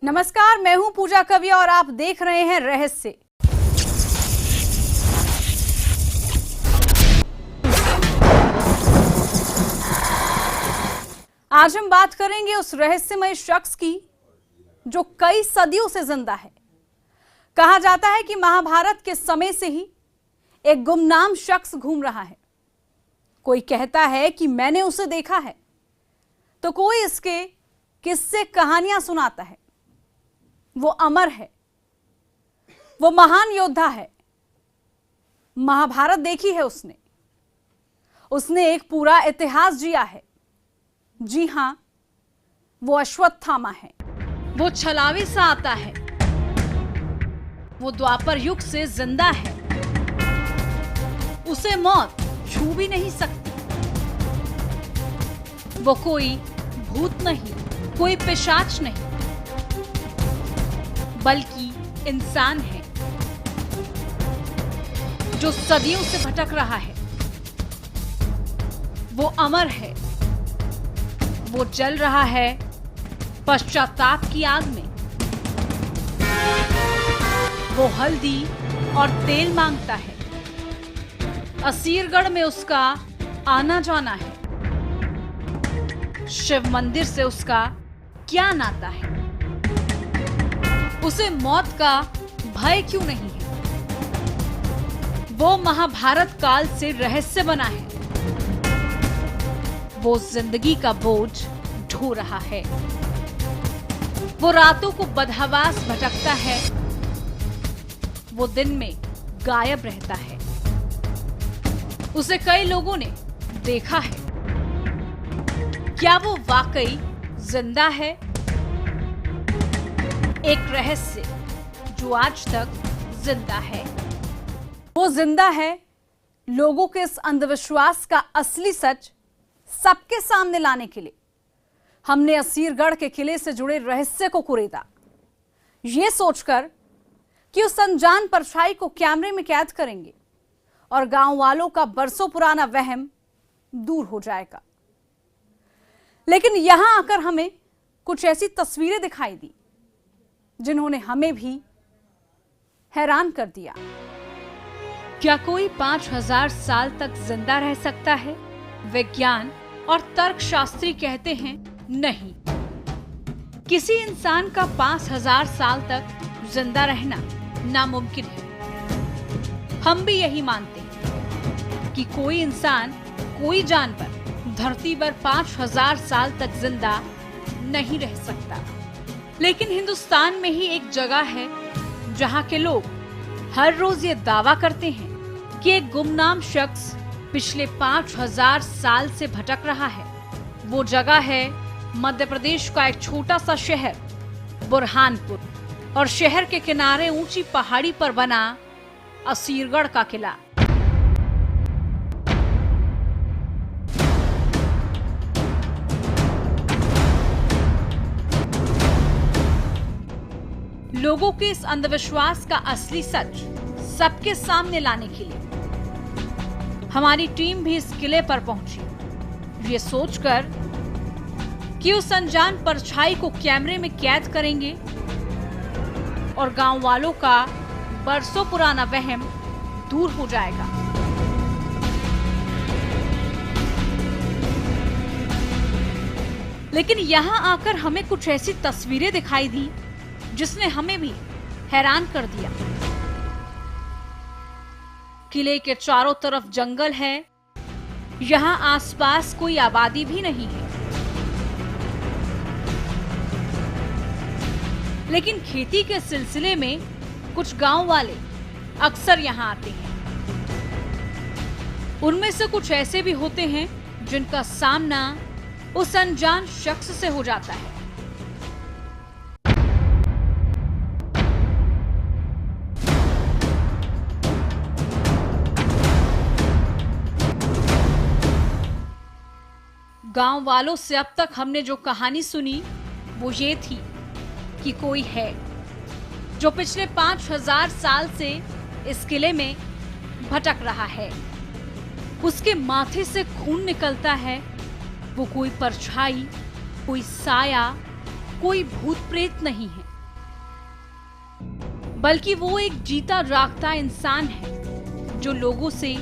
नमस्कार, मैं हूं पूजा कवि और आप देख रहे हैं रहस्य। आज हम बात करेंगे उस रहस्यमय शख्स की जो कई सदियों से जिंदा है। कहा जाता है कि महाभारत के समय से ही एक गुमनाम शख्स घूम रहा है। कोई कहता है कि मैंने उसे देखा है, तो कोई इसके किस्से कहानियां सुनाता है। वो अमर है, वो महान योद्धा है। महाभारत देखी है उसने एक पूरा इतिहास जिया है। जी हां, वो अश्वत्थामा है। वो छलावे सा आता है, वो द्वापर युग से जिंदा है। उसे मौत छू भी नहीं सकती। वो कोई भूत नहीं, कोई पिशाच नहीं, बल्कि इंसान है जो सदियों से भटक रहा है। वो अमर है, वो जल रहा है पश्चाताप की आग में। वो हल्दी और तेल मांगता है। असीरगढ़ में उसका आना जाना है। शिव मंदिर से उसका क्या नाता है? उसे मौत का भय क्यों नहीं है? वो महाभारत काल से रहस्य बना है। वो जिंदगी का बोझ ढो रहा है। वो रातों को बदहवास भटकता है। वो दिन में गायब रहता है। उसे कई लोगों ने देखा है। क्या वो वाकई जिंदा है? एक रहस्य जो आज तक जिंदा है। वो जिंदा है। लोगों के इस अंधविश्वास का असली सच सबके सामने लाने के लिए हमने असीरगढ़ के किले से जुड़े रहस्य को कुरेदा, ये सोचकर कि उस अनजान परछाई को कैमरे में कैद करेंगे और गांव वालों का बरसों पुराना वहम दूर हो जाएगा। लेकिन यहां आकर हमें कुछ ऐसी तस्वीरें दिखाई दी जिन्होंने हमें भी हैरान कर दिया। क्या कोई 5000 साल तक जिंदा रह सकता है? विज्ञान और तर्कशास्त्री कहते हैं नहीं। किसी इंसान का 5000 साल तक जिंदा रहना नामुमकिन है। हम भी यही मानते हैं कि कोई इंसान, कोई जानवर धरती पर 5000 साल तक जिंदा नहीं रह सकता। लेकिन हिंदुस्तान में ही एक जगह है जहां के लोग हर रोज ये दावा करते हैं कि एक गुमनाम शख्स पिछले 5000 साल से भटक रहा है। वो जगह है मध्य प्रदेश का एक छोटा सा शहर बुरहानपुर, और शहर के किनारे ऊंची पहाड़ी पर बना असीरगढ़ का किला। लोगों के इस अंधविश्वास का असली सच सबके सामने लाने के लिए हमारी टीम भी इस किले पर पहुंची, ये सोचकर कि उस अनजान परछाई को कैमरे में कैद करेंगे और गांव वालों का बरसों पुराना वहम दूर हो जाएगा। लेकिन यहां आकर हमें कुछ ऐसी तस्वीरें दिखाई दी जिसने हमें भी हैरान कर दिया। किले के चारों तरफ जंगल है। यहां आसपास कोई आबादी भी नहीं है। लेकिन खेती के सिलसिले में कुछ गांव वाले अक्सर यहां आते हैं। उनमें से कुछ ऐसे भी होते हैं जिनका सामना उस अनजान शख्स से हो जाता है। गांव वालों से अब तक हमने जो कहानी सुनी वो ये थी कि कोई है जो पिछले 5000 साल से इस किले में भटक रहा है। उसके माथे से खून निकलता है। वो कोई परछाई, कोई साया, कोई भूत प्रेत नहीं है। बल्कि वो एक जीता जागता इंसान है जो लोगों से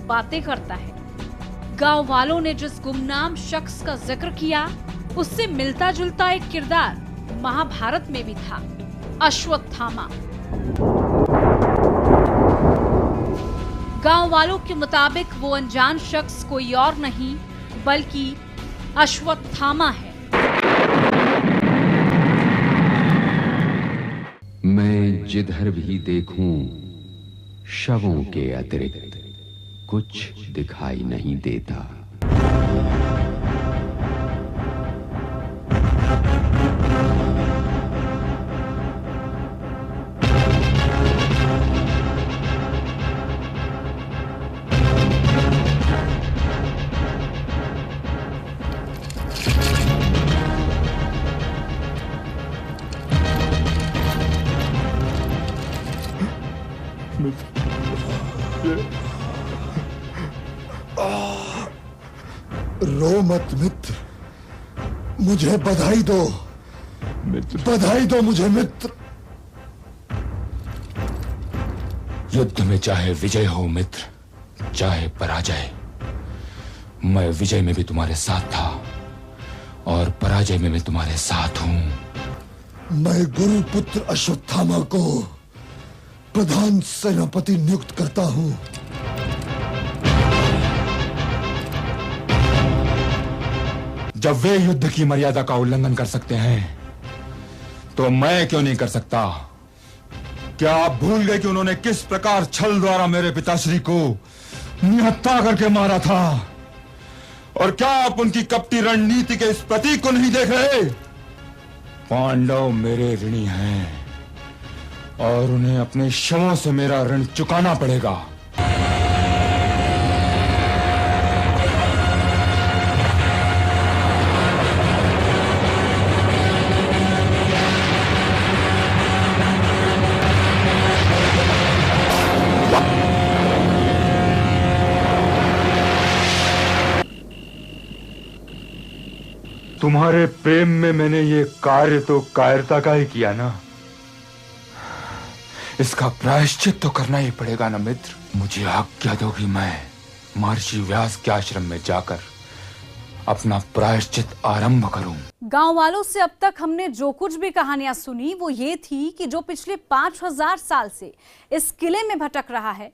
बातें करता है। गांव वालों ने जिस गुमनाम शख्स का जिक्र किया, उससे मिलता जुलता एक किरदार महाभारत में भी था, अश्वत्थामा। गांव वालों के मुताबिक वो अनजान शख्स कोई और नहीं बल्कि अश्वत्थामा है। मैं जिधर भी देखूं शवों के अतिरिक्त कुछ दिखाई नहीं देता। रो मत मित्र, मुझे बधाई दो मित्र, बधाई दो मुझे मित्र। युद्ध में चाहे विजय हो मित्र, चाहे पराजय, मैं विजय में भी तुम्हारे साथ था और पराजय में भी तुम्हारे साथ हूं। मैं गुरुपुत्र अश्वत्थामा को प्रधान सेनापति नियुक्त करता हूं। जब वे युद्ध की मर्यादा का उल्लंघन कर सकते हैं तो मैं क्यों नहीं कर सकता? क्या आप भूल गए कि उन्होंने किस प्रकार छल द्वारा मेरे पिताश्री को निहत्था करके मारा था? और क्या आप उनकी कपटी रणनीति के इस प्रतीक को नहीं देख रहे? पांडव मेरे ऋणी हैं और उन्हें अपने शवों से मेरा ऋण चुकाना पड़ेगा। तुम्हारे प्रेम में मैंने ये कार्य तो कायरता का ही किया ना, इसका प्रायश्चित तो करना ही पड़ेगा ना मित्र। मुझे आज्ञा दो कि मैं महर्षि व्यास के आश्रम में जाकर अपना प्रायश्चित आरंभ करूं। गांव वालों से अब तक हमने जो कुछ भी कहानियां सुनी वो ये थी कि जो पिछले 5000 साल से इस किले में भटक रहा है,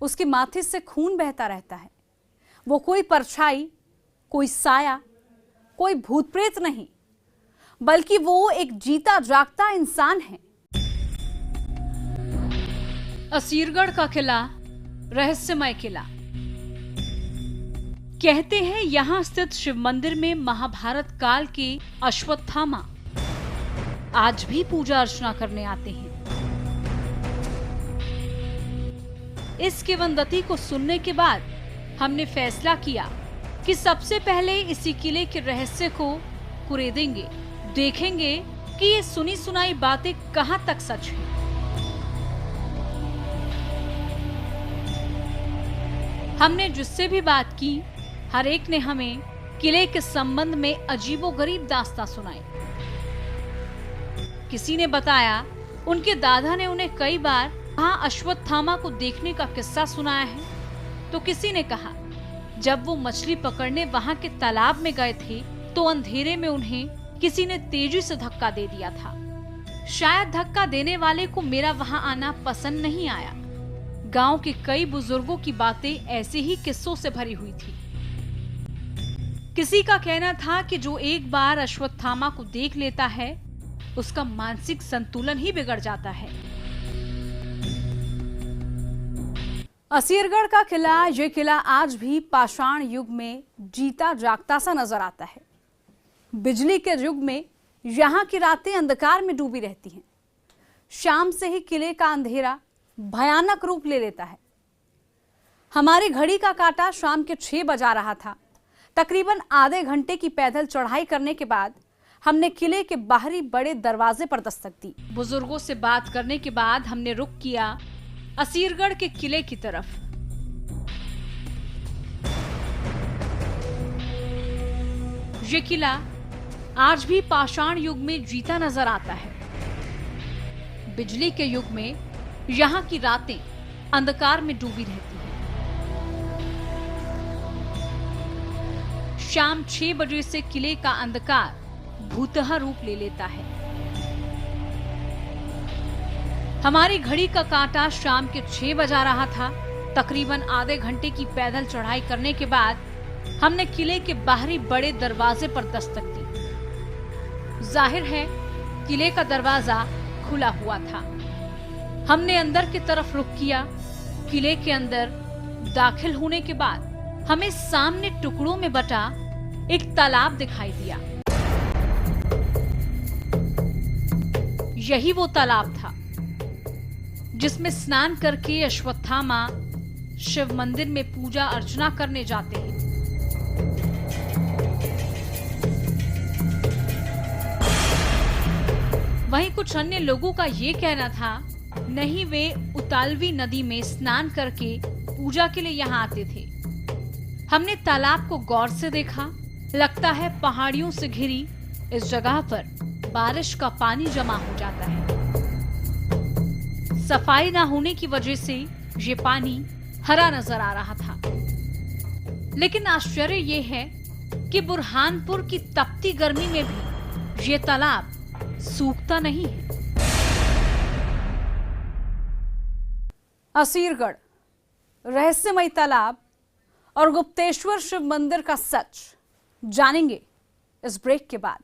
उसके माथे से खून बहता रहता है। वो कोई परछाई, कोई साया, कोई भूत प्रेत नहीं, बल्कि वो एक जीता जागता इंसान है। असीरगढ़ का किला रहस्यमय किला। कहते हैं यहां स्थित शिव मंदिर में महाभारत काल के अश्वत्थामा आज भी पूजा अर्चना करने आते हैं। इस किंवदंती को सुनने के बाद हमने फैसला किया कि सबसे पहले इसी किले के रहस्य को कुरेदेंगे, देखेंगे कि ये सुनी सुनाई बातें कहां तक सच है। हमने जिससे भी बात की, हर एक ने हमें किले के संबंध में अजीबोगरीब दास्तां सुनाई। किसी ने बताया उनके दादा ने उन्हें कई बार वहां अश्वत्थामा को देखने का किस्सा सुनाया है, तो किसी ने कहा जब वो मछली पकड़ने वहां के तालाब में गए थे तो अंधेरे में उन्हें किसी ने तेजी से धक्का दे दिया था। शायद धक्का देने वाले को मेरा वहां आना पसंद नहीं आया। गांव के कई बुजुर्गों की बातें ऐसे ही किस्सों से भरी हुई थी। किसी का कहना था कि जो एक बार अश्वत्थामा को देख लेता है उसका मानसिक संतुलन ही बिगड़ जाता है। असीरगढ़ का किला, ये किला आज भी पाषाण युग में जीता जागता सा नजर आता है। बिजली के युग में यहाँ की रातें अंधकार में डूबी रहती हैं। शाम से ही किले का अंधेरा भयानक रूप ले लेता है। हमारी घड़ी का काटा शाम के 6 बजा रहा था। तकरीबन आधे घंटे की पैदल चढ़ाई करने के बाद हमने किले के बाहरी बड़े दरवाजे पर दस्तक दी। बुजुर्गों से बात करने के बाद हमने रुख किया असीरगढ़ के किले की तरफ। ये किला आज भी पाषाण युग में जीता नजर आता है। बिजली के युग में यहाँ की रातें अंधकार में डूबी रहती हैं। शाम 6 बजे से किले का अंधकार भूतहा रूप ले लेता है। हमारी घड़ी का कांटा शाम के 6 बजा रहा था। तकरीबन आधे घंटे की पैदल चढ़ाई करने के बाद हमने किले के बाहरी बड़े दरवाजे पर दस्तक दी। जाहिर है किले का दरवाजा खुला हुआ था। हमने अंदर की तरफ रुख किया। किले के अंदर दाखिल होने के बाद हमें सामने टुकड़ों में बटा एक तालाब दिखाई दिया। यही वो तालाब था जिसमें स्नान करके अश्वत्थामा शिव मंदिर में पूजा अर्चना करने जाते हैं। वहीं कुछ अन्य लोगों का ये कहना था, नहीं वे उतालवी नदी में स्नान करके पूजा के लिए यहाँ आते थे। हमने तालाब को गौर से देखा। लगता है पहाड़ियों से घिरी इस जगह पर बारिश का पानी जमा हो जाता है। सफाई ना होने की वजह से ये पानी हरा नजर आ रहा था। लेकिन आश्चर्य ये है कि बुरहानपुर की तपती गर्मी में भी ये तालाब सूखता नहीं है। असीरगढ़, रहस्यमय तालाब और गुप्तेश्वर शिव मंदिर का सच जानेंगे इस ब्रेक के बाद।